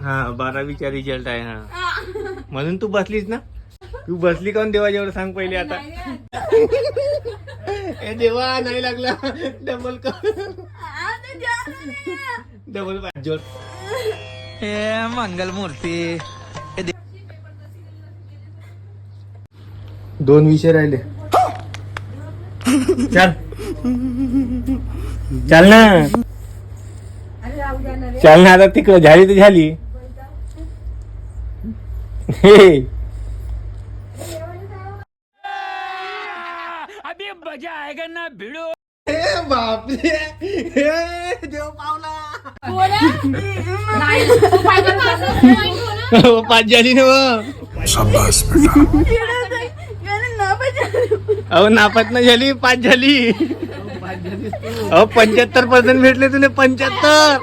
हा 12वीचा रिझल्ट आहे हा. म्हणून तू बसलीस ना. तू बसली काऊन देवाच्या एवढं सांग पहिले आता. ए देवा नाही लागला. डबल डबल जोड. हे मंगल मूर्ती. 2 विषय राहिले. चल चल ना. चल ना आता तिकडं झाली तर झाली. हे अभी मजा आएगा ना भिड़ो. बापरे. देव पावला. 5 झाली ना. अहो नापात ना झाली 5 झाली. अहो 75% भेटले तुला 75.